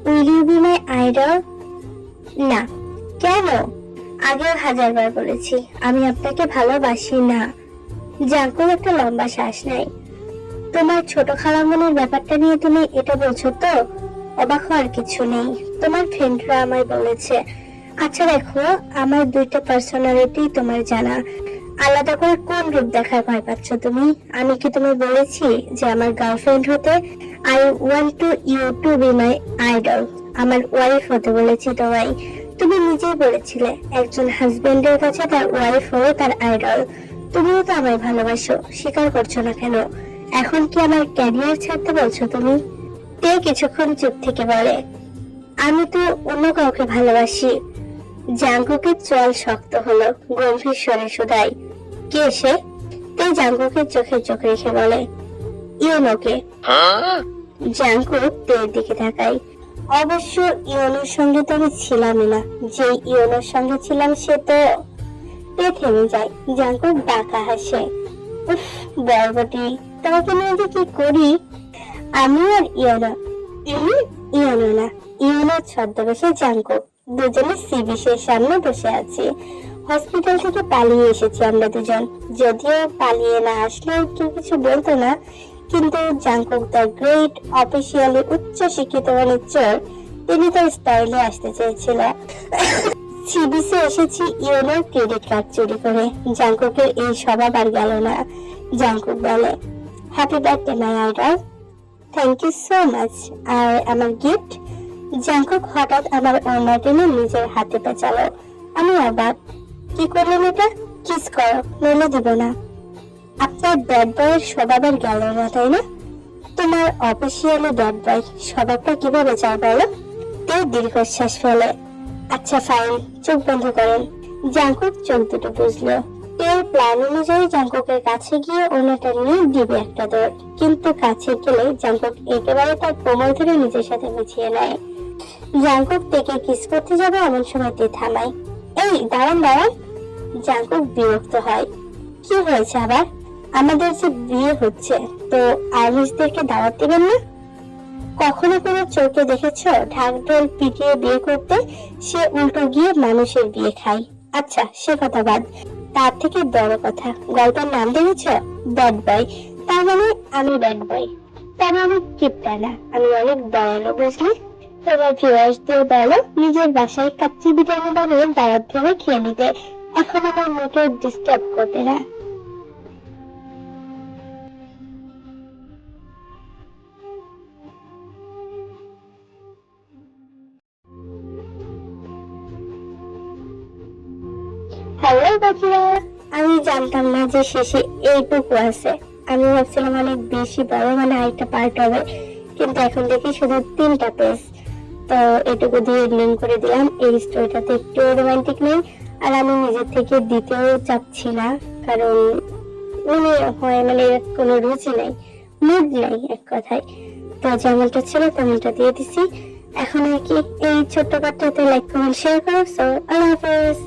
Will you be my idol? না। কেন? আগেও 1000বার বলেছি আমি আপনাকে ভালোবাসি না। জাঙ্কুক একটা লম্বা শ্বাস নেয়। তোমার ছোট খালামণির ব্যাপারটা নিয়ে তুমি এটা বলছো তো? অবাক হওয়ার কিছু নেই, তোমার ফ্রেন্ডরা আমায় বলেছে। আচ্ছা দেখো, আমার 2টা পার্সোনালিটি তোমার জানা। আলাদা করে কোন রূপ দেখার ভয় পাচ্ছ তুমি? আমি কি তোমায় বলেছি যে আমার গার্লফ্রেন্ড হতে? I want to you to be my idol. আমার ওয়াইফ হতে বলেছি তোমায়। তুমি নিজেই বলেছিলে একজন হাজবেন্ডের কাছে তার ওয়াইফ হলো তার আইডল। তুমিও তো আমায় ভালোবাসো, স্বীকার করছো না কেন? এখন কি আমার ক্যারিয়ার ছাড়তে বলছো তুমি? তে কিছুক্ষণ চুপ থেকে বলে, আমি তো অন্য কাউকে ভালোবাসি। জাঙ্কুকের চোয়াল শক্ত হলো, গম্ভীর স্বরে শুধায়, কে সে? তে জাঙ্কুকের চোখে চোখ রেখে বলে, ইউনোকে। জাঙ্কুক তের দিকে তাকায়। অবশ্য ইউনোর সঙ্গে তো আমি ছিলামই না, যে ইউনোর সঙ্গে ছিলাম সে তো। তে থেমে যায়। জাঙ্কুক ডাকা হাসে, উফ বরবটি, তোমাকে নিয়ে যে কি করি। আমি আর ইয়োনা, ইয়োনা না, ইয়োনার ছদ্মবেশে জাঙ্কুক দুজনে সি বিচের সামনে বসে আছি। হসপিটাল থেকে পালিয়ে এসেছি আমরা দুজন। যদিও পালিয়ে না আসলে কেউ কিছু বলতো না, কিন্তু জাঙ্কুক দ্য গ্রেট অফিসিয়ালি উচ্চ শিক্ষিত চোর, তিনি তার স্টাইলে আসতে চেয়েছিল। সি বিচে এসেছি ইয়োনার ক্রেডিট কার্ড চুরি করে। জাঙ্কুকের এই স্বভাব আর গেল না। জাঙ্কুক বলে, happy birthday my idol. Thank you so much. আর আমার গিফট? জাঙ্কুক হঠাৎ আমার ওড়না টেনে নিজের হাতে পেঁচালো। আমি অবাক, কি করলেন এটা? কিস করো, নইলে দিব না। আপনার ব্যাড বয়ের স্বভাবের গেল না, তাই না? তোমার অফিসিয়ালি ব্যাড বয় স্বভাবটা কিভাবে চাও বলো? তে দীর্ঘশ্বাস ফেলে। আচ্ছা ফাইন, চোখ বন্ধ করেন। জাঙ্কুক চোখ দুটো বুঝলো। এর প্ল্যান অনুযায়ী জাঙ্কুকের কাছে গিয়ে ওনাটা নিয়ে দিবে একটা দৌড়, কিন্তু কাছে গেলে জাঙ্কুক একেবারে তার কোমর ধরে নিজের সাথে মিছিয়ে নেয়। জাঙ্কুক থেকে কিস করতে যাবে এমন সময় তে থামায়। এই দাঁড়ান দাঁড়ান। জাঙ্কুক বিরক্ত হয়। কি হয়েছে আবার? আমাদের যে বিয়ে হচ্ছে, তো আর্মিসদেরকে দাওয়াত দেবেন না? কখনো কোনো চোখে দেখেছো ঢাক ঢোল পিটিয়ে বিয়ে করতে? সে উল্টো গিয়ে মানুষের বিয়ে খায়। আচ্ছা সে কথা বাদ, তার থেকে বড় কথা, গল্পের নাম দেখেছ? Bad boy. তার মানে আমি ব্যাড বয়? তার মানে কিপটা না, আমি অনেক দয়ালু, বুঝলি? এবার ভিউয়ার্সদের বলো নিজের বাসায় কাচ্চি বিরিয়ানি বানিয়ে দাওয়াত ধরে খেয়ে নিতে। এখন আমার মোটর ডিস্টার্ব করতে না। হ্যালো বাকিরা, আমি জানতাম না যে শেষে এইটুকু আছে। আমি ভাবছিলাম অনেক বেশি বড়, মানে আরেকটা পার্ট হবে, কিন্তু এখন দেখি শুধু 3টা পেজ। তো এটুকু দিয়ে লিঙ্ক করে দিলাম। এই স্টোরিটাতে একটু রোমান্টিক নেই, আর আমি নিজের থেকে দিতেও চাচ্ছি না, কারণ মনে হয় মানে এর কোনো রুচি নাই, মুড নাই এক কথায়। তো যেমনটা ছিল তেমনটা দিয়ে দিছি। এখন আর কি, এই ছোট্ট বার্তাতে লাইক কমেন্ট শেয়ার করো। সো আল্লাহ হাফেজ।